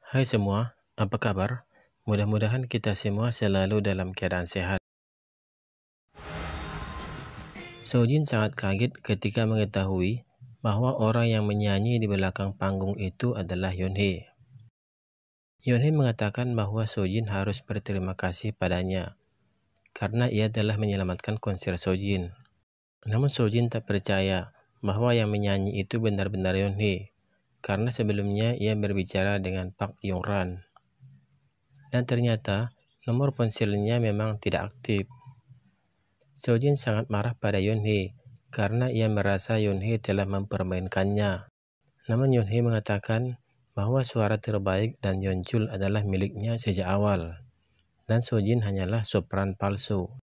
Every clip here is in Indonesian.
Hai semua, apa kabar? Mudah-mudahan kita semua selalu dalam keadaan sehat. Sojin sangat kaget ketika mengetahui bahwa orang yang menyanyi di belakang panggung itu adalah Yeonhae. Yeonhae mengatakan bahwa Sojin harus berterima kasih padanya karena ia telah menyelamatkan konser Sojin. Namun Sojin tak percaya bahwa yang menyanyi itu benar-benar Yeonhae karena sebelumnya ia berbicara dengan Park Young-ran. Dan ternyata nomor ponselnya memang tidak aktif. Sojin sangat marah pada Yeonhae karena ia merasa Yeonhae telah mempermainkannya. Namun Yeonhae mengatakan bahwa suara terbaik dan Yeonchul adalah miliknya sejak awal, dan Sojin hanyalah sopran palsu.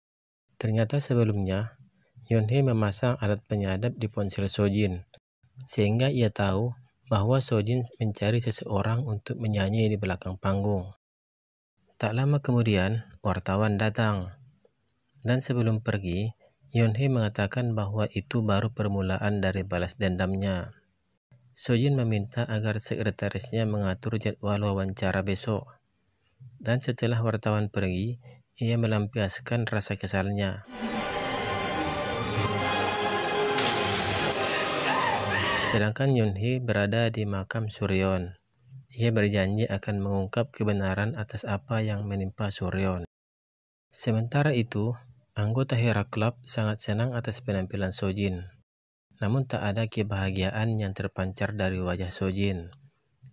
Ternyata sebelumnya, Yeonhae memasang alat penyadap di ponsel Sojin, sehingga ia tahu bahwa Sojin mencari seseorang untuk menyanyi di belakang panggung. Tak lama kemudian, wartawan datang. Dan sebelum pergi, Yeonhae mengatakan bahwa itu baru permulaan dari balas dendamnya. Sojin meminta agar sekretarisnya mengatur jadwal wawancara besok. Dan setelah wartawan pergi, ia melampiaskan rasa kesalnya. Sedangkan Yeonhae berada di makam Suryeon. Ia berjanji akan mengungkap kebenaran atas apa yang menimpa Suryeon. Sementara itu, anggota Hera Club sangat senang atas penampilan Sojin. Namun tak ada kebahagiaan yang terpancar dari wajah Sojin,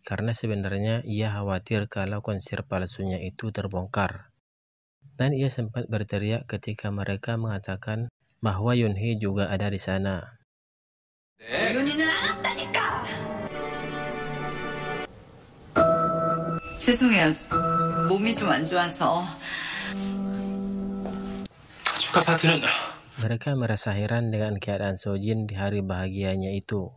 karena sebenarnya ia khawatir kalau konser palsunya itu terbongkar. Dan ia sempat berteriak ketika mereka mengatakan bahwa Yeonhae juga ada di sana. 죄송해요. 몸이 좀 안 좋아서. 축하 파티는 Mereka merasa heran dengan keadaan Sojin di hari bahagianya itu.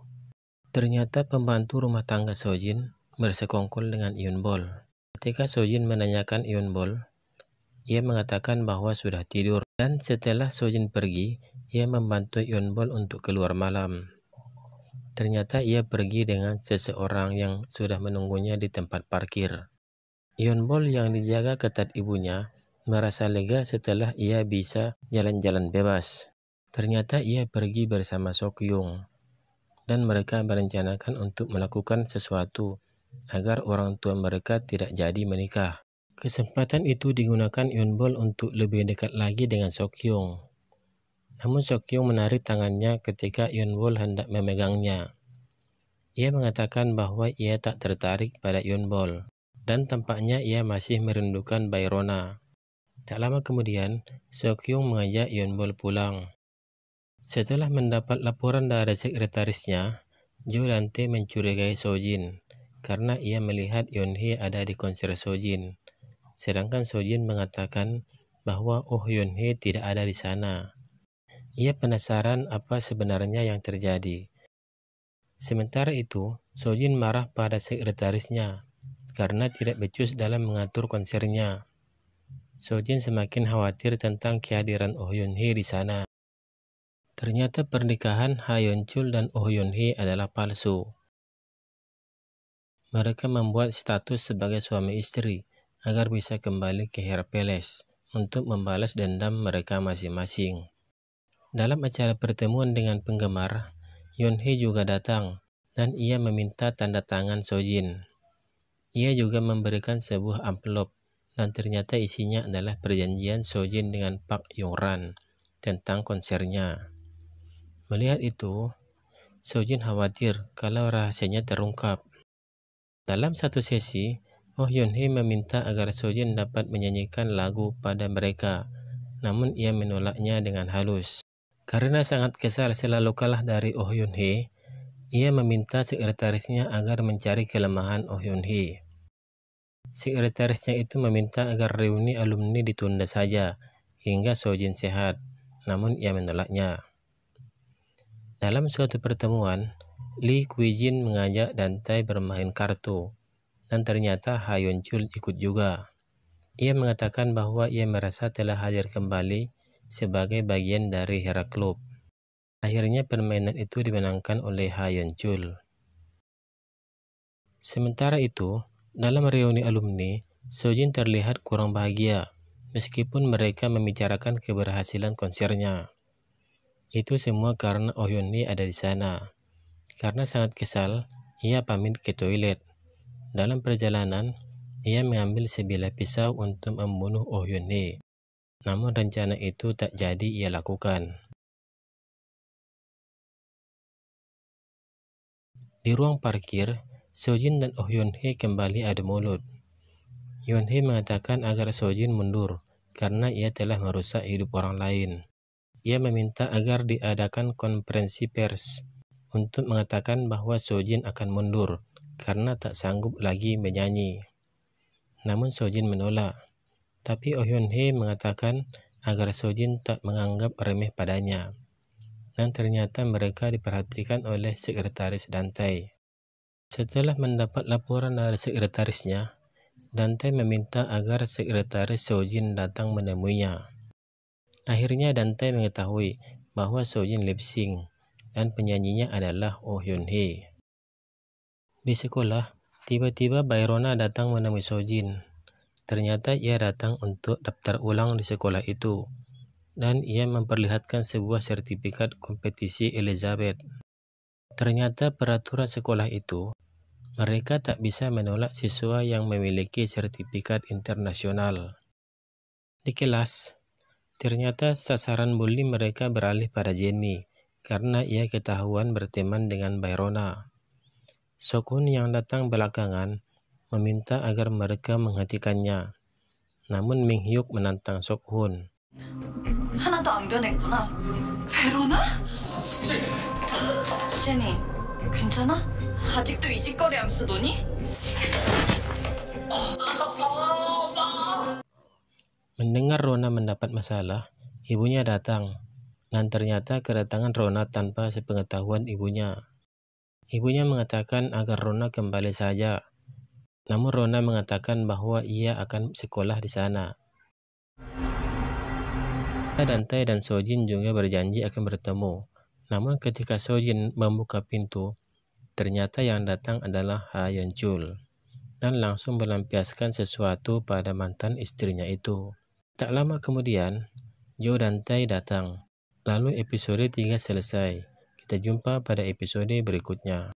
Ternyata pembantu rumah tangga Sojin bersekongkol dengan Yeonbol. Ketika Sojin menanyakan Yeonbol, ia mengatakan bahwa sudah tidur. Dan setelah Sojin pergi, ia membantu Yeonbol untuk keluar malam. Ternyata ia pergi dengan seseorang yang sudah menunggunya di tempat parkir. Yeonbol yang dijaga ketat ibunya merasa lega setelah ia bisa jalan-jalan bebas. Ternyata ia pergi bersama Sokyung, dan mereka merencanakan untuk melakukan sesuatu agar orang tua mereka tidak jadi menikah. Kesempatan itu digunakan Yeonbol untuk lebih dekat lagi dengan Sokyung. Namun Sokyung menarik tangannya ketika Yeonbol hendak memegangnya. Ia mengatakan bahwa ia tak tertarik pada Yeonbol, dan tampaknya ia masih merindukan Bayrona. Tak lama kemudian, Sokyung mengajak Yeonbol pulang. Setelah mendapat laporan dari sekretarisnya, Jo Dante mencurigai Sojin karena ia melihat Yeonhae ada di konser Sojin. Sedangkan Sojin mengatakan bahwa Yeonhae tidak ada di sana. Ia penasaran apa sebenarnya yang terjadi. Sementara itu, Sojin marah pada sekretarisnya karena tidak becus dalam mengatur konsernya. Sojin semakin khawatir tentang kehadiran Yeonhae di sana. Ternyata pernikahan Ha Yeonchul dan Yeonhae adalah palsu. Mereka membuat status sebagai suami istri agar bisa kembali ke Hera Palace untuk membalas dendam mereka masing-masing. Dalam acara pertemuan dengan penggemar, Yeonhae juga datang dan ia meminta tanda tangan Sojin. Ia juga memberikan sebuah amplop dan ternyata isinya adalah perjanjian Sojin dengan Park Young-ran tentang konsernya. Melihat itu, Sojin khawatir kalau rahasianya terungkap. Dalam satu sesi, Yeonhae meminta agar Sojin dapat menyanyikan lagu pada mereka, namun ia menolaknya dengan halus. Karena sangat kesal selalu kalah dari Yeonhae, ia meminta sekretarisnya agar mencari kelemahan Yeonhae. Sekretarisnya itu meminta agar reuni alumni ditunda saja hingga Sojin sehat, namun ia menolaknya. Dalam suatu pertemuan, Lee Kwi-jin mengajak Dante bermain kartu, dan ternyata Ha Yeonchul ikut juga. Ia mengatakan bahwa ia merasa telah hadir kembali sebagai bagian dari Hera Club. Akhirnya permainan itu dimenangkan oleh Ha Yeonchul. Sementara itu, Dalam reuni alumni, Sojin terlihat kurang bahagia meskipun mereka membicarakan keberhasilan konsernya. Itu semua karena Oh Hyun Hee ada di sana. Karena sangat kesal, ia pamit ke toilet. Dalam perjalanan, ia mengambil sebilah pisau untuk membunuh Oh Hyun Hee. Namun rencana itu tak jadi ia lakukan. Di ruang parkir, Sojin dan Oh Hyun Hee kembali adu mulut. Hyun Hee mengatakan agar Sojin mundur karena ia telah merusak hidup orang lain. Ia meminta agar diadakan konferensi pers untuk mengatakan bahwa Sojin akan mundur karena tak sanggup lagi menyanyi. Namun Sojin menolak. Tapi Oh Hyun Hee mengatakan agar Sojin tak menganggap remeh padanya. Dan ternyata mereka diperhatikan oleh sekretaris Dantai. Setelah mendapat laporan dari sekretarisnya, Dantai meminta agar sekretaris Sojin datang menemuinya. Akhirnya Dantai mengetahui bahwa Sojin lip sync dan penyanyinya adalah Oh Hyun Hee. Di sekolah, tiba-tiba Bayrona datang menemui Sojin. Ternyata ia datang untuk daftar ulang di sekolah itu, dan ia memperlihatkan sebuah sertifikat kompetisi Elizabeth. Ternyata peraturan sekolah itu, mereka tak bisa menolak siswa yang memiliki sertifikat internasional. Di kelas, ternyata sasaran bully mereka beralih pada Jennie karena ia ketahuan berteman dengan Bayrona. Sokhun yang datang belakangan meminta agar mereka menghentikannya. Namun Min Hyuk menantang Sokhun. 하나도 안 변했구나. 베로나? 제니, 괜찮아? 아직도 이 짓거리 하면서 노니? Mendengar Rona mendapat masalah, ibunya datang. Dan ternyata kedatangan Rona tanpa sepengetahuan ibunya. Ibunya mengatakan agar Rona kembali saja. Namun Rona mengatakan bahwa ia akan sekolah di sana. Dantai dan Sojin juga berjanji akan bertemu. Namun ketika Sojin membuka pintu, ternyata yang datang adalah Ha Yeon Chul dan langsung melampiaskan sesuatu pada mantan istrinya itu. Tak lama kemudian, Jo Dantai datang. Lalu episode 3 selesai. Kita jumpa pada episode berikutnya.